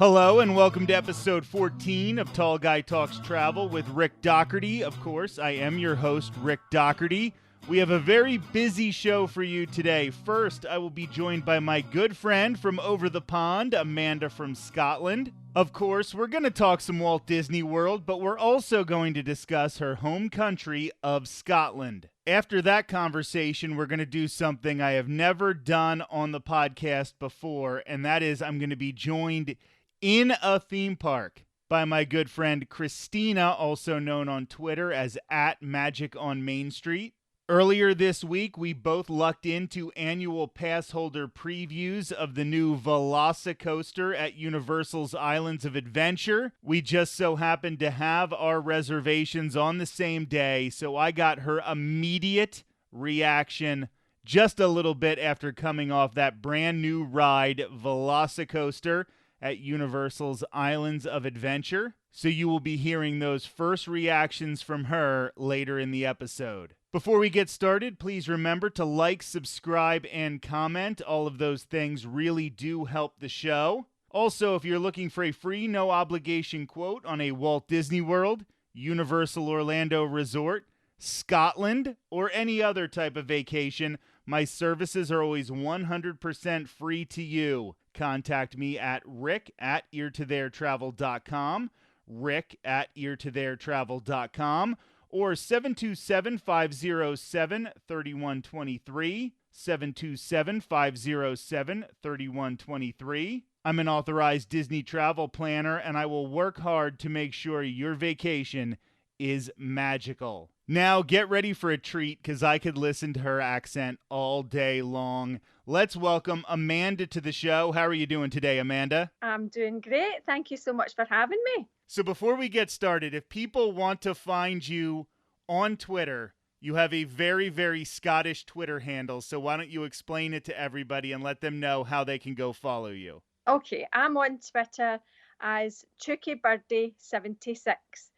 Hello and welcome to episode 14 of Tall Guy Talks Travel with Rick Doherty. Of course, I am your host, Rick Doherty. We have a very busy show for you today. First, I will be joined by my good friend from over the pond, Amanda from Scotland. Of course, we're going to talk some Walt Disney World, but we're also going to discuss her home country of Scotland. After that conversation, we're going to do something I have never done on the podcast before, and that is I'm going to be joined in a theme park by my good friend Christina, also known on Twitter as @MagicOnMainStreet. Earlier this week, we both lucked into annual Passholder previews of the new Velocicoaster at Universal's Islands of Adventure. We just so happened to have our reservations on the same day, so I got her immediate reaction just a little bit after coming off that brand new ride, Velocicoaster at Universal's Islands of Adventure. So you will be hearing those first reactions from her later in the episode. Before we get started, please remember to like, subscribe, and comment. All of those things really do help the show. Also, if you're looking for a free, no-obligation quote on a Walt Disney World, Universal Orlando Resort, Scotland, or any other type of vacation, my services are always 100% free to you. Contact me at rick@eartotheretravel.com, rick@eartotheretravel.com, or 727-507-3123, 727-507-3123. I'm an authorized Disney travel planner, and I will work hard to make sure your vacation is magical. Now, get ready for a treat, because I could listen to her accent all day long. Let's welcome Amanda to the show. How are you doing today, Amanda? I'm doing great. Thank you so much for having me. So before we get started, if people want to find you on Twitter, you have a very, very Scottish Twitter handle. So why don't you explain it to everybody and let them know how they can go follow you? Okay, I'm on Twitter as ChuckyBirdie76.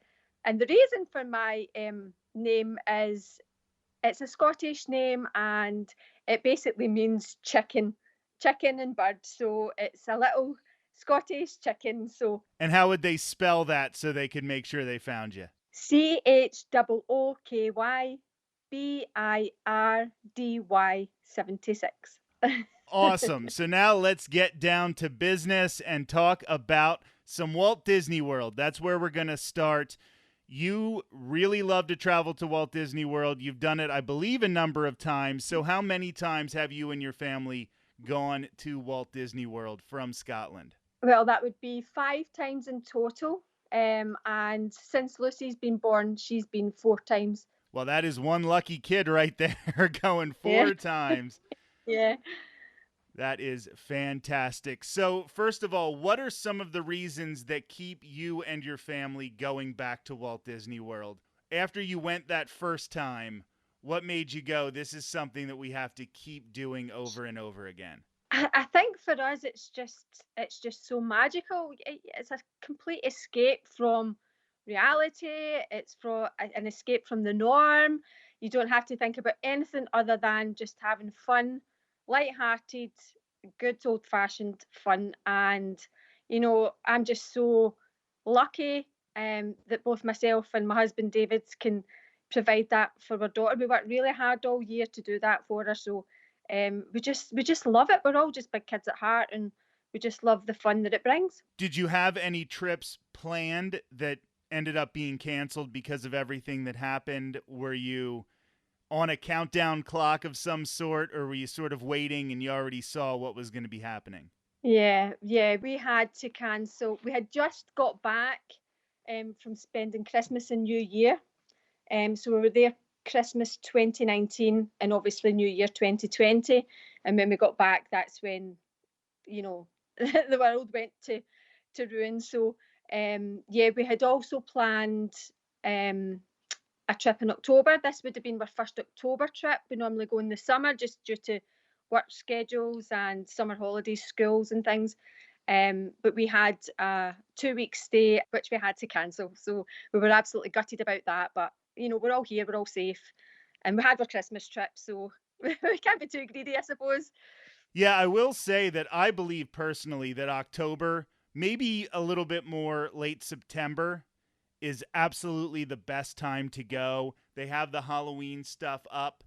And the reason for my name is it's a Scottish name and it basically means chicken and bird. So it's a little Scottish chicken. So And how would they spell that so they could make sure they found you? CHOOKYBIRDY 76. Awesome. So now let's get down to business and talk about some Walt Disney World. That's where we're going to start. You really love to travel to Walt Disney World. You've done it, I believe, a number of times. So how many times have you and your family gone to Walt Disney World from Scotland? Well, that would be 5 times in total. And since Lucy's been born, she's been 4 times. Well, that is one lucky kid right there going 4 times. Yeah. That is fantastic. So, first of all, what are some of the reasons that keep you and your family going back to Walt Disney World? After you went that first time, what made you go, this is something that we have to keep doing over and over again? I think for us, it's just so magical. It's a complete escape from reality. It's an escape from the norm. You don't have to think about anything other than just having fun, light-hearted, good old-fashioned fun. And I'm just so lucky that both myself and my husband David can provide that for our daughter. We worked really hard all year to do that for her. So we just love it. We're all just big kids at heart, and we just love the fun that it brings. Did you have any trips planned that ended up being canceled because of everything that happened? Were you on a countdown clock of some sort, or were you sort of waiting and you already saw what was going to be happening? Yeah, we had to cancel. We had just got back from spending Christmas and New Year. So we were there Christmas 2019 and obviously New Year 2020. And when we got back, that's when, the world went to ruin. So, we had also planned a trip in October. This would have been our first October trip. We normally go in the summer just due to work schedules and summer holidays, schools and things. But we had a 2-week stay, which we had to cancel. So we were absolutely gutted about that. But, we're all here, we're all safe. And we had our Christmas trip, so we can't be too greedy, I suppose. Yeah, I will say that I believe personally that October maybe a little bit more late September is absolutely the best time to go. They have the Halloween stuff up.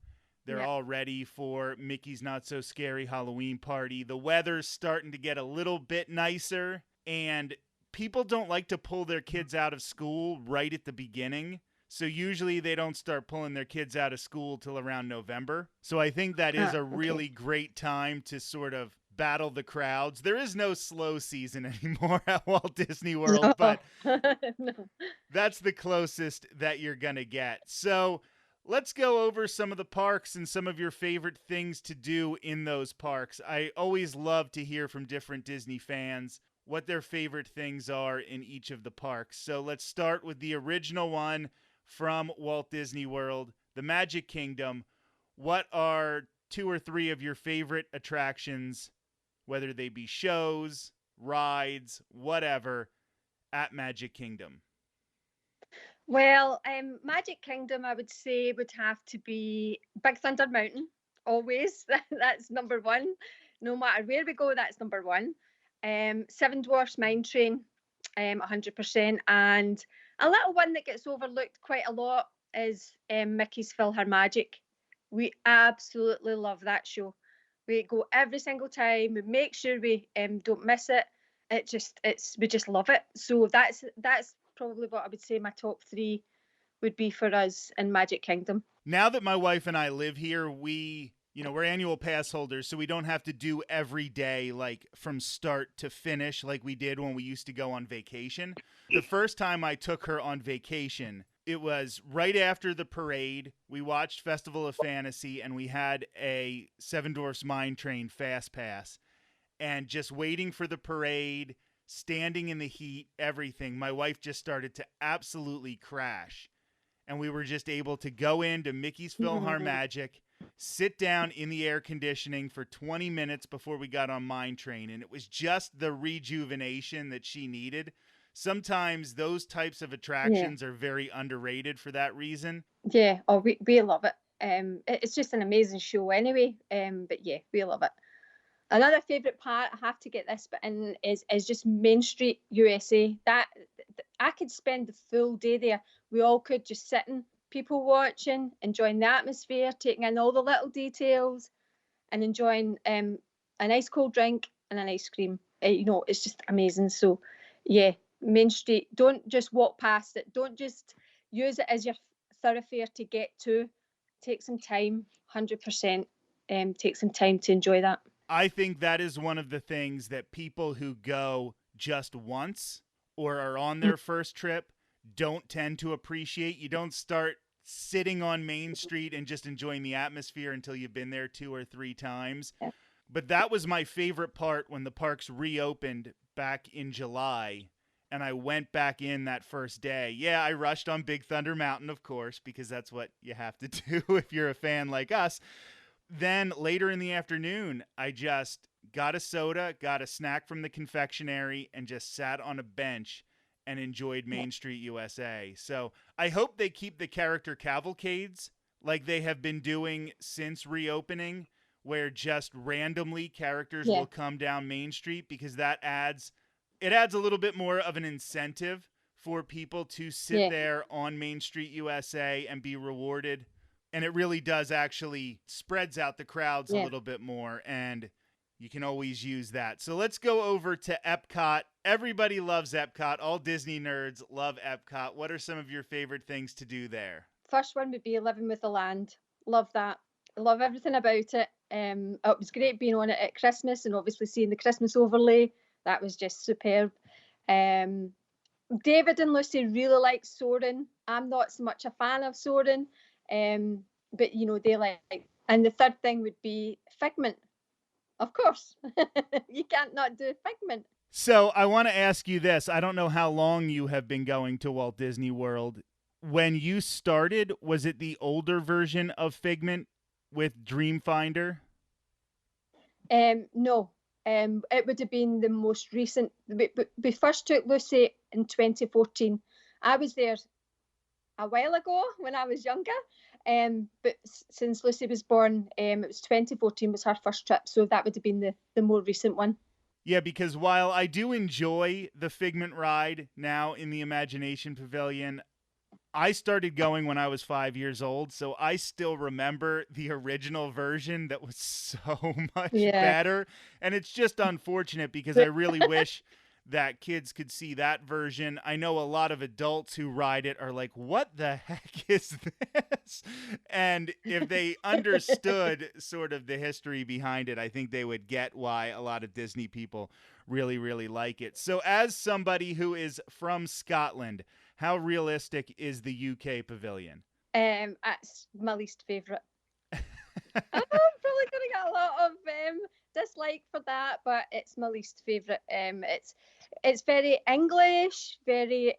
They're all ready for Mickey's Not So Scary Halloween Party. The weather's starting to get a little bit nicer, and people don't like to pull their kids out of school right at the beginning. So usually they don't start pulling their kids out of school till around November. So I think that is a really great time to sort of battle the crowds. There is no slow season anymore at Walt Disney World, but No. that's the closest that you're going to get. So let's go over some of the parks and some of your favorite things to do in those parks. I always love to hear from different Disney fans what their favorite things are in each of the parks. So let's start with the original one from Walt Disney World, the Magic Kingdom. What are 2 or 3 of your favorite attractions, whether they be shows, rides, whatever, at Magic Kingdom? Well, Magic Kingdom, I would say, would have to be Big Thunder Mountain. Always, that's number one. No matter where we go, that's number one. Seven Dwarfs Mine Train, 100%. And a little one that gets overlooked quite a lot is Mickey's PhilharMagic. We absolutely love that show. We go every single time. We make sure we don't miss it. We just love it. So that's probably what I would say my top 3 would be for us in Magic Kingdom. Now that my wife and I live here, we're annual pass holders, so we don't have to do every day like from start to finish like we did when we used to go on vacation. The first time I took her on vacation, it was right after the parade. We watched Festival of Fantasy, and we had a Seven Dwarfs Mine Train Fast Pass. And just waiting for the parade, standing in the heat, everything, my wife just started to absolutely crash. And we were just able to go into Mickey's PhilharMagic, sit down in the air conditioning for 20 minutes before we got on Mine Train. And it was just the rejuvenation that she needed. Sometimes those types of attractions are very underrated for that reason. Yeah, we love it. It's just an amazing show anyway. But yeah, we love it. Another favourite part, I have to get this bit in, is just Main Street USA. That I could spend the full day there. We all could, just sitting, people watching, enjoying the atmosphere, taking in all the little details, and enjoying a nice cold drink and an ice cream. It's just amazing. So yeah, Main Street, don't just walk past it. Don't just use it as your thoroughfare to get to. Take some time, 100%. Take some time to enjoy that. I think that is one of the things that people who go just once or are on their first trip don't tend to appreciate. You don't start sitting on Main Street and just enjoying the atmosphere until you've been there 2 or 3 times. But that was my favorite part when the parks reopened back in July, and I went back in that first day. Yeah, I rushed on Big Thunder Mountain, of course, because that's what you have to do if you're a fan like us. Then later in the afternoon, I just got a soda, got a snack from the confectionery, and just sat on a bench and enjoyed Main Street USA. So I hope they keep the character cavalcades like they have been doing since reopening, where just randomly characters will come down Main Street, because that adds a little bit more of an incentive for people to sit there on Main Street USA and be rewarded. And it really does actually spreads out the crowds a little bit more, and you can always use that. So let's go over to Epcot. Everybody loves Epcot. All Disney nerds love Epcot. What are some of your favorite things to do there? First one would be Living with the Land. Love that. Love everything about it. It was great being on it at Christmas and obviously seeing the Christmas overlay. That was just superb. David and Lucy really like Soarin'. I'm not so much a fan of Soarin'. But they like, and the third thing would be Figment, of course. You can't not do Figment. So I want to ask you this. I don't know how long you have been going to Walt Disney World. When you started, was it the older version of Figment with Dreamfinder? No. It would have been the most recent. We first took Lucy in 2014. I was there a while ago when I was younger, but since Lucy was born, it was 2014 was her first trip, so that would have been the more recent one. Yeah, because while I do enjoy the Figment ride now in the Imagination Pavilion, I started going when I was 5 years old, so I still remember the original version that was so much Yeah. better. And it's just unfortunate because I really wish that kids could see that version. I know a lot of adults who ride it are like, what the heck is this? And if they understood sort of the history behind it, I think they would get why a lot of Disney people really, really like it. So, as somebody who is from Scotland, how realistic is the UK pavilion? That's my least favourite. I'm probably going to get a lot of dislike for that, but it's my least favourite. It's very English, very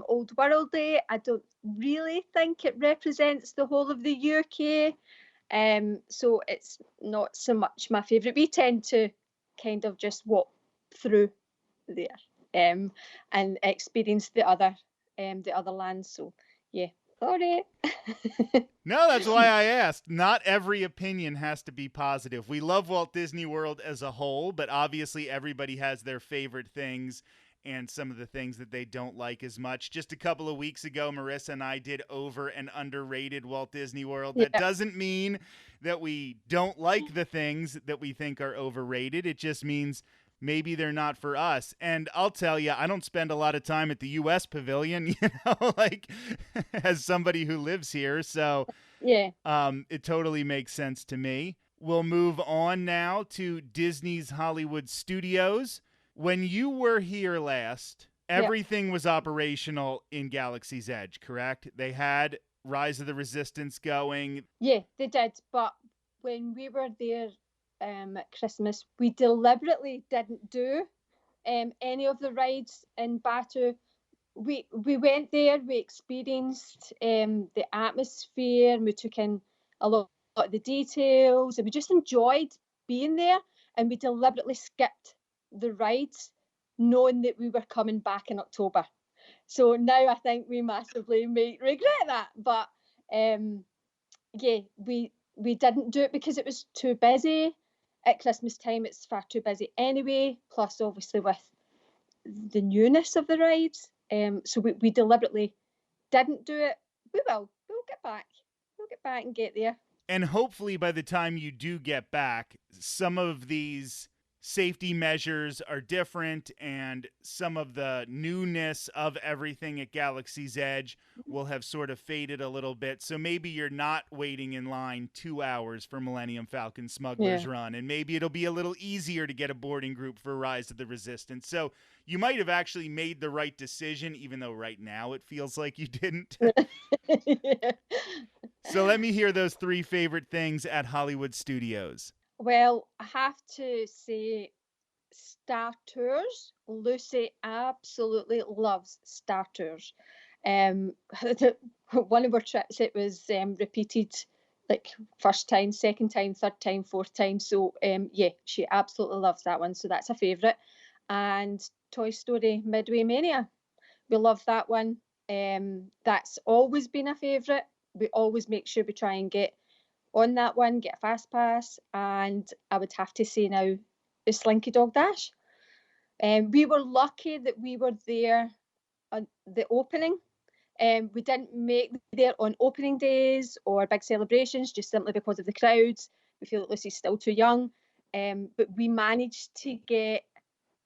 old worldy. I don't really think it represents the whole of the UK. So it's not so much my favourite. We tend to kind of just walk through there and experience the other lands. So yeah, sorry. No, that's why I asked. Not every opinion has to be positive. We love Walt Disney World as a whole, but obviously everybody has their favorite things and some of the things that they don't like as much. Just a couple of weeks ago, Marissa and I did over and underrated Walt Disney World. That doesn't mean that we don't like the things that we think are overrated. It just means maybe they're not for us. And I'll tell you, I don't spend a lot of time at the U.S. Pavilion, like as somebody who lives here. So yeah, it totally makes sense to me. We'll move on now to Disney's Hollywood Studios. When you were here last, everything was operational in Galaxy's Edge, correct? They had Rise of the Resistance going. Yeah, they did. But when we were there at Christmas, we deliberately didn't do any of the rides in Batu. We went there, we experienced the atmosphere, we took in a lot of the details, and we just enjoyed being there. And we deliberately skipped the rides, knowing that we were coming back in October. So now I think we massively might regret that. But yeah, we didn't do it because it was too busy. At Christmas time, it's far too busy anyway. Plus, obviously, with the newness of the rides, so we deliberately didn't do it. We will. We'll get back. We'll get back and get there. And hopefully by the time you do get back, some of these safety measures are different and some of the newness of everything at Galaxy's Edge will have sort of faded a little bit. So maybe you're not waiting in line 2 hours for Millennium Falcon Smuggler's Run, and maybe it'll be a little easier to get a boarding group for Rise of the Resistance. So you might have actually made the right decision, even though right now it feels like you didn't. Yeah. So let me hear those 3 favorite things at Hollywood Studios. Well, I have to say, Star Tours. Lucy absolutely loves Star Tours. One of our trips, it was repeated, like first time, second time, third time, fourth time. So yeah, she absolutely loves that one. So that's a favourite. And Toy Story Midway Mania, we love that one. That's always been a favourite. We always make sure we try and get on that one, get a fast pass. And I would have to say now, the Slinky Dog Dash. We were lucky that we were there on the opening. We didn't make it there on opening days or big celebrations, just simply because of the crowds. We feel that Lucy's still too young. But we managed to get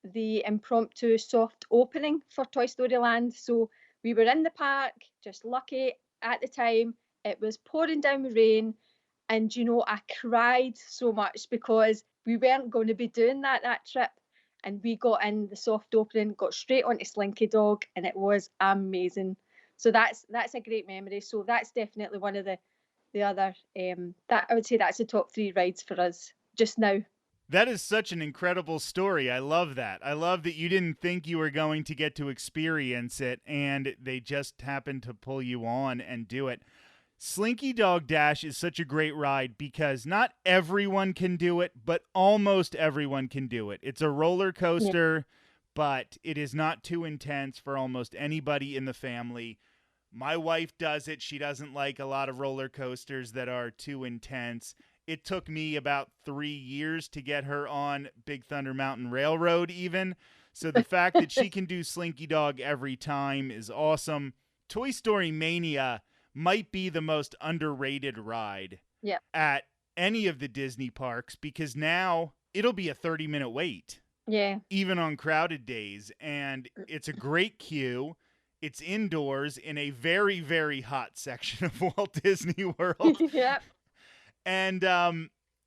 the impromptu soft opening for Toy Story Land. So we were in the park, just lucky at the time. It was pouring down with rain. And, you know, I cried so much because we weren't going to be doing that trip. And we got in the soft opening, got straight onto Slinky Dog, and it was amazing. So that's a great memory. So that's definitely one of the other, that I would say that's the top 3 rides for us just now. That is such an incredible story. I love that. I love that you didn't think you were going to get to experience it, and they just happened to pull you on and do it. Slinky Dog Dash is such a great ride because not everyone can do it, but almost everyone can do it. It's a roller coaster, but it is not too intense for almost anybody in the family. My wife does it. She doesn't like a lot of roller coasters that are too intense. It took me about 3 years to get her on Big Thunder Mountain Railroad even. So the fact that she can do Slinky Dog every time is awesome. Toy Story Mania might be the most underrated ride at any of the Disney parks, because now it'll be a 30-minute wait. Yeah. Even on crowded days. And it's a great queue. It's indoors in a very, very hot section of Walt Disney World. Yep. And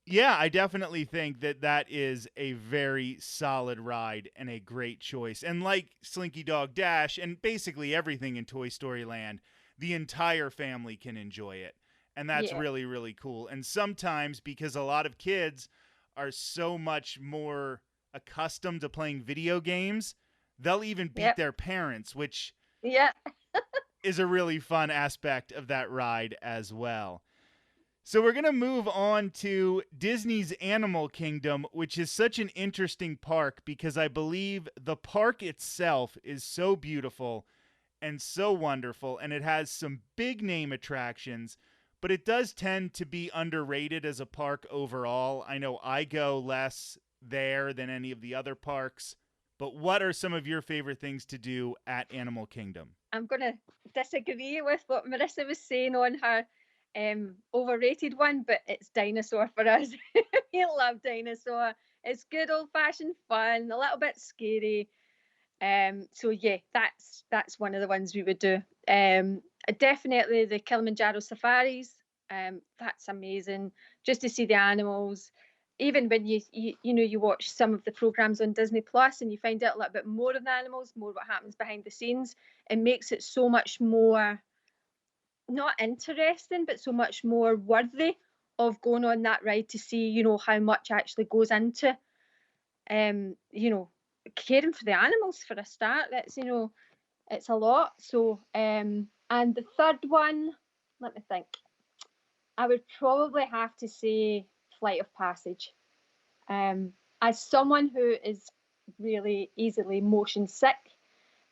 yeah, I definitely think that is a very solid ride and a great choice. And like Slinky Dog Dash and basically everything in Toy Story Land, the entire family can enjoy it. And that's really, really cool. And sometimes, because a lot of kids are so much more accustomed to playing video games, they'll even beat their parents, which is a really fun aspect of that ride as well. So we're going to move on to Disney's Animal Kingdom, which is such an interesting park because I believe the park itself is so beautiful and so wonderful, and it has some big name attractions, but it does tend to be underrated as a park overall. I know I go less there than any of the other parks, but what are some of your favorite things to do at Animal Kingdom? I'm going to disagree with what Marissa was saying on her overrated one, but it's Dinosaur for us. We love Dinosaur. It's good old-fashioned fun, a little bit scary. So yeah, that's one of the ones we would do. Definitely the Kilimanjaro Safaris. That's amazing, just to see the animals. Even when you watch some of the programs on Disney Plus and you find out a little bit more of the animals, more what happens behind the scenes, it makes it so much more, not interesting, but so much more worthy of going on that ride to see, how much actually goes into, caring for the animals for a start. That's, it's a lot. So, and the third one, let me think. I would probably have to say Flight of Passage. As someone who is really easily motion sick,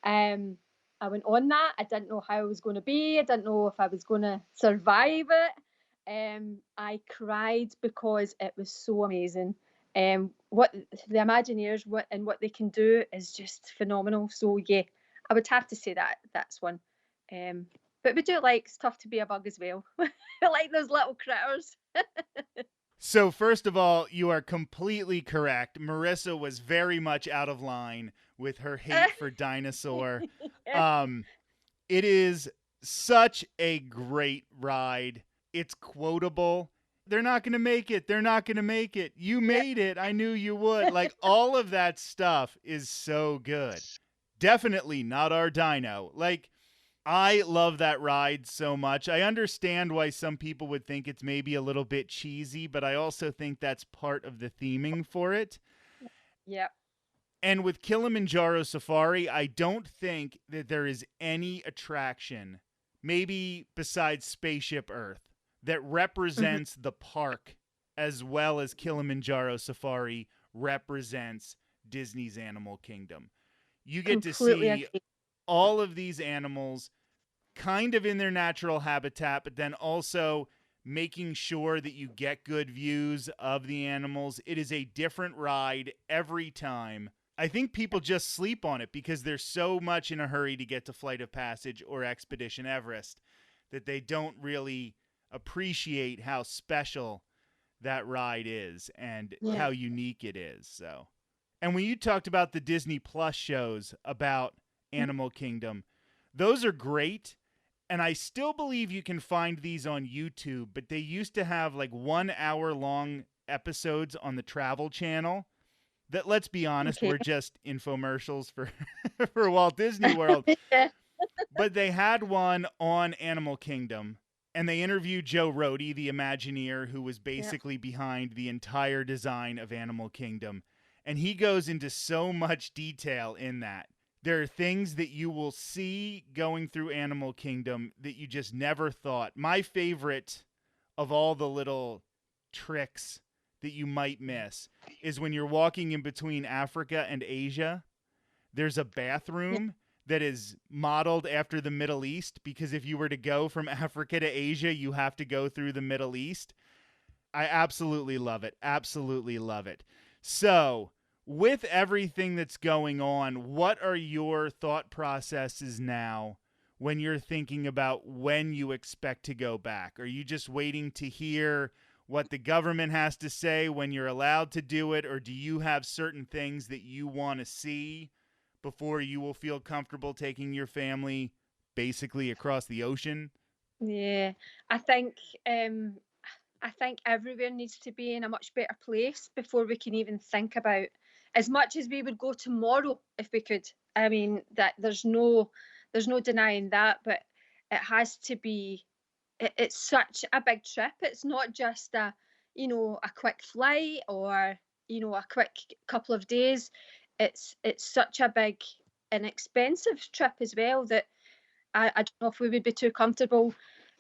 I went on that. I didn't know how I was going to be. I didn't know if I was going to survive it. I cried because it was so amazing. What the Imagineers what they can do is just phenomenal. So yeah, I would have to say that's one. But we do like stuff to be a bug as well. I like those little critters. So first of all, you are completely correct. Marissa was very much out of line with her hate for Dinosaur. It is such a great ride. It's quotable. They're not going to make it. They're not going to make it. You made it. I knew you would. Like, all of that stuff is so good. Definitely not our dino. Like, I love that ride so much. I understand why some people would think it's maybe a little bit cheesy, but I also think that's part of the theming for it. Yep. And with Kilimanjaro Safari, I don't think that there is any attraction, maybe besides Spaceship Earth, that represents the park as well as Kilimanjaro Safari represents Disney's Animal Kingdom. You get Completely to see all of these animals kind of in their natural habitat, but then also making sure that you get good views of the animals. It is a different ride every time. I think people just sleep on it because they're so much in a hurry to get to Flight of Passage or Expedition Everest that they don't really appreciate how special that ride is and how unique it is. So, and when you talked about the Disney Plus shows about Animal Kingdom, those are great. And I still believe you can find these on YouTube, but they used to have like 1 hour long episodes on the Travel Channel that, let's be honest, were just infomercials for, for Walt Disney World. But they had one on Animal Kingdom, and they interviewed Joe Rohde, the Imagineer, who was basically behind the entire design of Animal Kingdom. And he goes into so much detail in that. There are things that you will see going through Animal Kingdom that you just never thought. My favorite of all the little tricks that you might miss is when you're walking in between Africa and Asia, there's a bathroom that is modeled after the Middle East, because if you were to go from Africa to Asia, you have to go through the Middle East. I absolutely love it. Absolutely love it. So, with everything that's going on, what are your thought processes now when you're thinking about when you expect to go back? Are you just waiting to hear what the government has to say when you're allowed to do it, or do you have certain things that you want to see before you will feel comfortable taking your family basically across the ocean? Yeah, I think um, I think everywhere needs to be in a much better place before we can even think about, as much as we would go tomorrow if we could. I mean, that there's no denying that, but it has to be. It's such a big trip. It's not just a quick flight or a quick couple of days. It's such a big and expensive trip as well that I don't know if we would be too comfortable,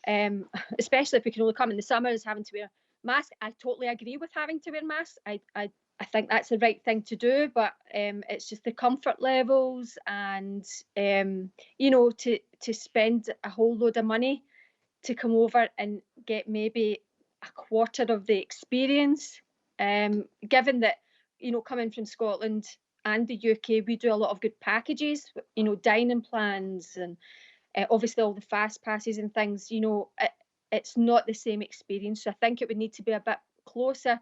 especially if we can only come in the summers, having to wear masks. I totally agree with having to wear masks. I think that's the right thing to do, but it's just the comfort levels and to spend a whole load of money to come over and get maybe a quarter of the experience. Given that coming from Scotland and the UK, we do a lot of good packages, dining plans and obviously all the fast passes and things, it's not the same experience. So I think it would need to be a bit closer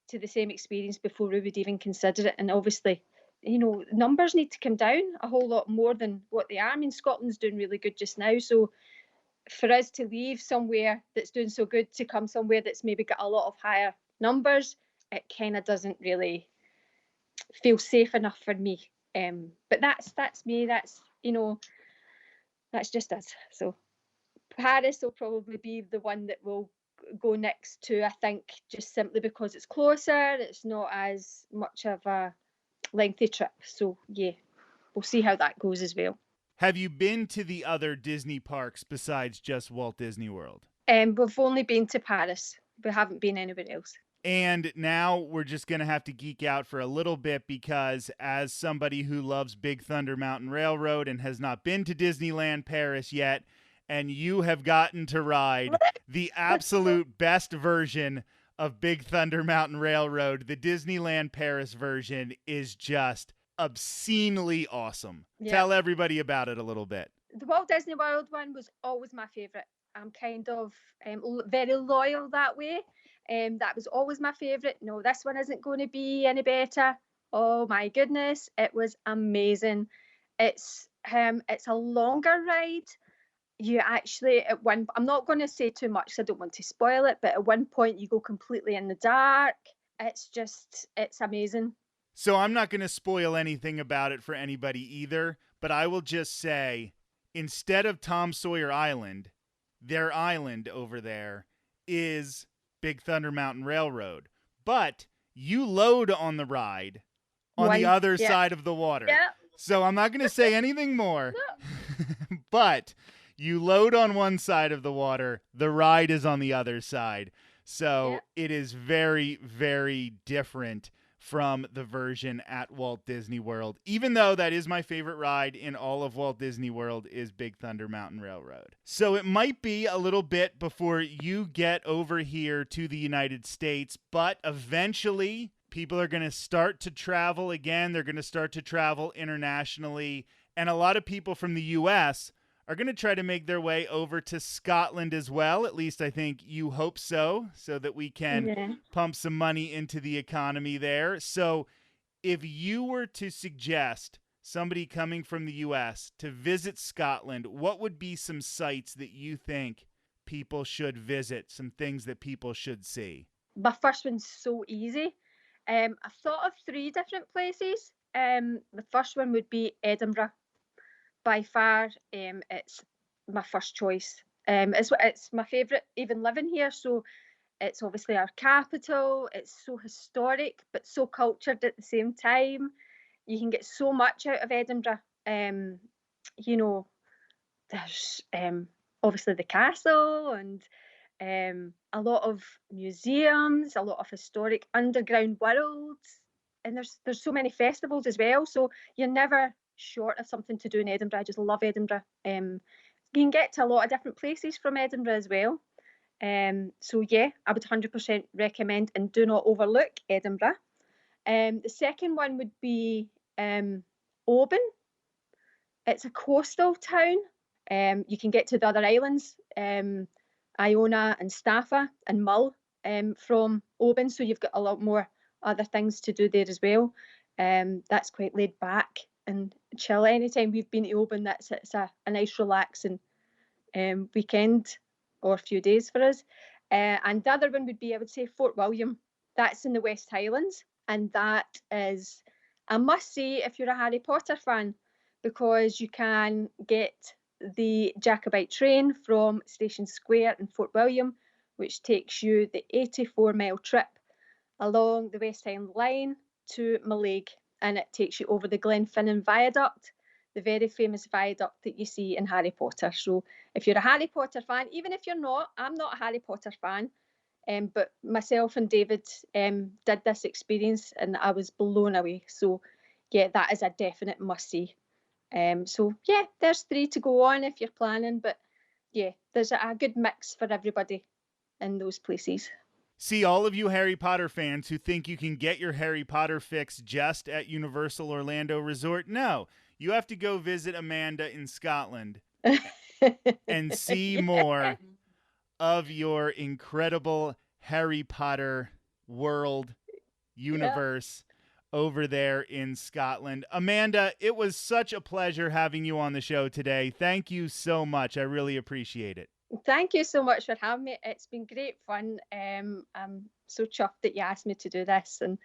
to the same experience before we would even consider it. And obviously, numbers need to come down a whole lot more than what they are. I mean, Scotland's doing really good just now. So for us to leave somewhere that's doing so good to come somewhere that's maybe got a lot of higher numbers, it kind of doesn't really feel safe enough for me. But that's me. That's just us. So Paris will probably be the one that will go next to, I think, just simply because it's closer. It's not as much of a lengthy trip. So yeah, we'll see how that goes as well. Have you been to the other Disney parks besides just Walt Disney World? We've only been to Paris. We haven't been anywhere else. And now we're just going to have to geek out for a little bit because, as somebody who loves Big Thunder Mountain Railroad and has not been to Disneyland Paris yet, and you have gotten to ride the absolute best version of Big Thunder Mountain Railroad, the Disneyland Paris version is just obscenely awesome. Yeah. Tell everybody about it a little bit. The Walt Disney World one was always my favourite. I'm kind of very loyal that way. That was always my favourite. No, this one isn't going to be any better. Oh my goodness, it was amazing. It's a longer ride. You actually I'm not going to say too much, so I don't want to spoil it, but at one point you go completely in the dark. It's amazing. So I'm not going to spoil anything about it for anybody either, but I will just say, instead of Tom Sawyer Island, their island over there is Big Thunder Mountain Railroad. But you load on the ride on the other side of the water. Yeah. So I'm not going to say anything more. No. But you load on one side of the water, the ride is on the other side. So it is very, very different from the version at Walt Disney World, even though that is my favorite ride in all of Walt Disney World is Big Thunder Mountain Railroad. So it might be a little bit before you get over here to the United States, but eventually people are going to start to travel again. They're going to start to travel internationally, and a lot of people from the U.S. are going to try to make their way over to Scotland as well. At least I think you hope so that we can pump some money into the economy there. So if you were to suggest somebody coming from the U.S. to visit Scotland, what would be some sites that you think people should visit, some things that people should see? My first one's so easy. I've thought of 3 different places. The first one would be Edinburgh. By far, it's my first choice. It's my favourite, even living here. So it's obviously our capital. It's so historic, but so cultured at the same time. You can get so much out of Edinburgh. There's obviously the castle and a lot of museums, a lot of historic underground worlds, and there's so many festivals as well. So you're never short of something to do in Edinburgh. I just love Edinburgh. You can get to a lot of different places from Edinburgh as well. So yeah, I would 100% recommend and do not overlook Edinburgh. The second one would be Oban. It's a coastal town. You can get to the other islands, Iona and Staffa and Mull, from Oban, so you've got a lot more other things to do there as well. That's quite laid back and chill. Anytime we've been to Oban, it's a nice relaxing weekend or a few days for us. And the other one would be, I would say, Fort William. That's in the West Highlands, and that is a must-see if you're a Harry Potter fan, because you can get the Jacobite train from Station Square in Fort William, which takes you the 84-mile trip along the West Highland line to Mallaig, and it takes you over the Glenfinnan Viaduct, the very famous viaduct that you see in Harry Potter. So if you're a Harry Potter fan, even if you're not, I'm not a Harry Potter fan, but myself and David did this experience and I was blown away. So yeah, that is a definite must-see. So yeah, there's 3 to go on if you're planning, but yeah, there's a good mix for everybody in those places. See, all of you Harry Potter fans who think you can get your Harry Potter fix just at Universal Orlando Resort, no. You have to go visit Amanda in Scotland and see more of your incredible Harry Potter world, universe over there in Scotland. Amanda, it was such a pleasure having you on the show today. Thank you so much. I really appreciate it. Thank you so much for having me. It's been great fun. I'm so chuffed that you asked me to do this, and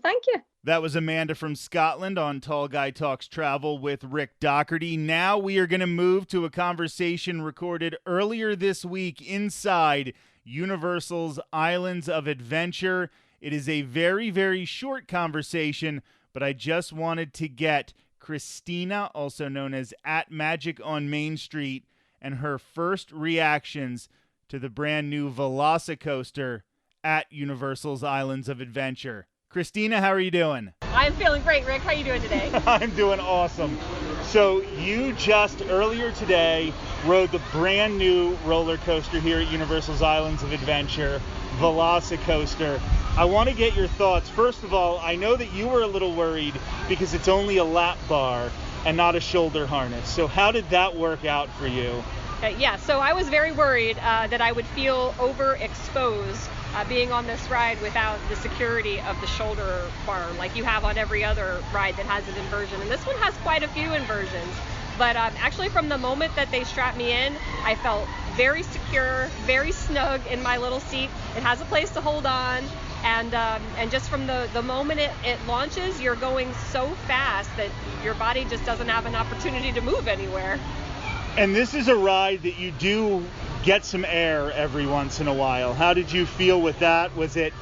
thank you. That was Amanda from Scotland on Tall Guy Talks Travel with Rick Doherty. Now we are going to move to a conversation recorded earlier this week inside Universal's Islands of Adventure. It is a very, very short conversation, but I just wanted to get Christina, also known as @Magic on Main Street, and her first reactions to the brand new Velocicoaster at Universal's Islands of Adventure. Christina, how are you doing? I'm feeling great, Rick. How are you doing today? I'm doing awesome. So you just earlier today rode the brand new roller coaster here at Universal's Islands of Adventure, Velocicoaster. I want to get your thoughts. First of all, I know that you were a little worried because it's only a lap bar and not a shoulder harness. So how did that work out for you? Yeah, so I was very worried that I would feel overexposed being on this ride without the security of the shoulder bar like you have on every other ride that has an inversion. And this one has quite a few inversions. But actually from the moment that they strapped me in, I felt very secure, very snug in my little seat. It has a place to hold on. And just from the moment it launches, you're going so fast that your body just doesn't have an opportunity to move anywhere. And this is a ride that you do get some air every once in a while. How did you feel with that? Was it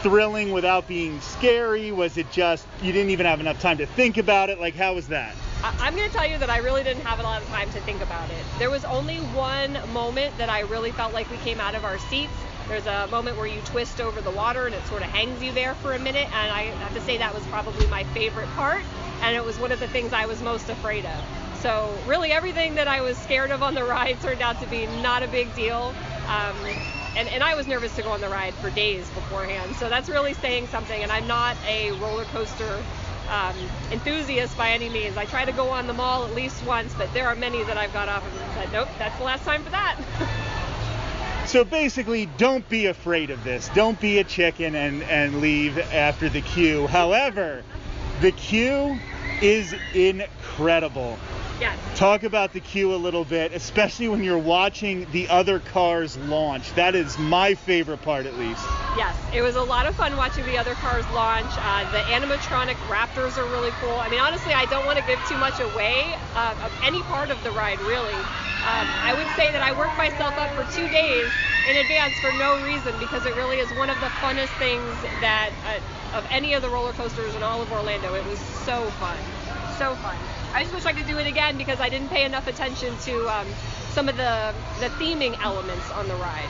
thrilling without being scary? Was it just you didn't even have enough time to think about it? Like, how was that? I'm going to tell you that I really didn't have a lot of time to think about it. There was only one moment that I really felt like we came out of our seats. There's a moment where you twist over the water and it sort of hangs you there for a minute, and I have to say that was probably my favorite part, and it was one of the things I was most afraid of. So really everything that I was scared of on the ride turned out to be not a big deal. And I was nervous to go on the ride for days beforehand. So that's really saying something. And I'm not a roller coaster enthusiast by any means. I try to go on them all at least once, but there are many that I've got off of and said, nope, that's the last time for that. So basically, don't be afraid of this. Don't be a chicken and leave after the queue. However, the queue is incredible. Yes. Talk about the queue a little bit, especially when you're watching the other cars launch. That is my favorite part, at least. Yes, it was a lot of fun watching the other cars launch. The animatronic raptors are really cool. I mean, honestly, I don't want to give too much away of any part of the ride, really. I would say that I worked myself up for 2 days in advance for no reason, because it really is one of the funnest things that of any of the roller coasters in all of Orlando. It was so fun. So fun. I just wish I could do it again because I didn't pay enough attention to some of the theming elements on the ride.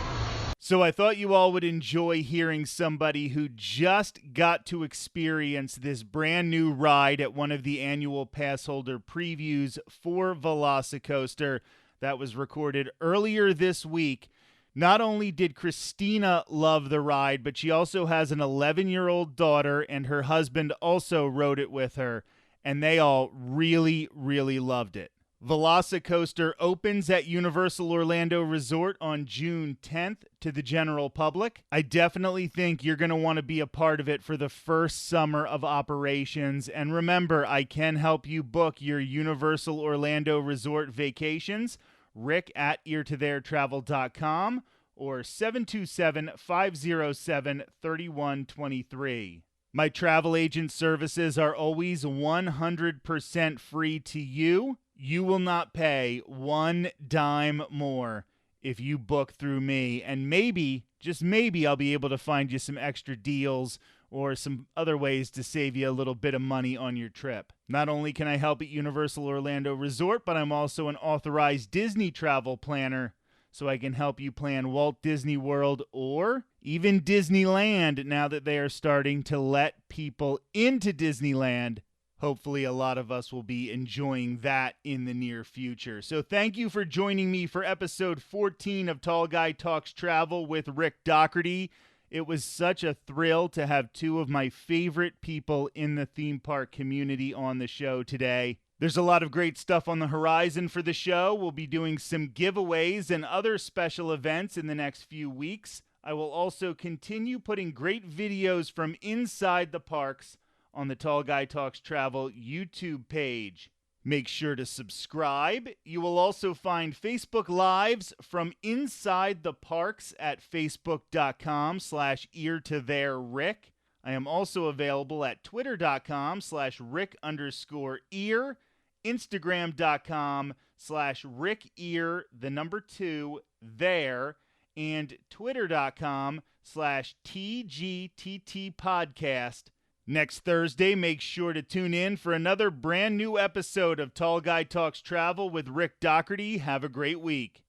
So I thought you all would enjoy hearing somebody who just got to experience this brand new ride at one of the annual Passholder previews for Velocicoaster that was recorded earlier this week. Not only did Christina love the ride, but she also has an 11-year-old daughter, and her husband also rode it with her, and they all really, really loved it. Velocicoaster opens at Universal Orlando Resort on June 10th to the general public. I definitely think you're going to want to be a part of it for the first summer of operations. And remember, I can help you book your Universal Orlando Resort vacations. Rick at eartotheretravel.com or 727-507-3123. My travel agent services are always 100% free to you. You will not pay one dime more if you book through me. And maybe, just maybe, I'll be able to find you some extra deals or some other ways to save you a little bit of money on your trip. Not only can I help at Universal Orlando Resort, but I'm also an authorized Disney travel planner, so I can help you plan Walt Disney World or even Disneyland now that they are starting to let people into Disneyland. Hopefully a lot of us will be enjoying that in the near future. So thank you for joining me for episode 14 of Tall Guy Talks Travel with Rick Doherty. It was such a thrill to have two of my favorite people in the theme park community on the show today. There's a lot of great stuff on the horizon for the show. We'll be doing some giveaways and other special events in the next few weeks. I will also continue putting great videos from inside the parks on the Tall Guy Talks Travel YouTube page. Make sure to subscribe. You will also find Facebook Lives from inside the parks at facebook.com/eartothererick. I am also available at twitter.com/Rick_ear, Instagram.com/RickEar2 there, and twitter.com/TGTT podcast. Next Thursday, make sure to tune in for another brand new episode of Tall Guy Talks Travel with Rick Doherty. Have a great week.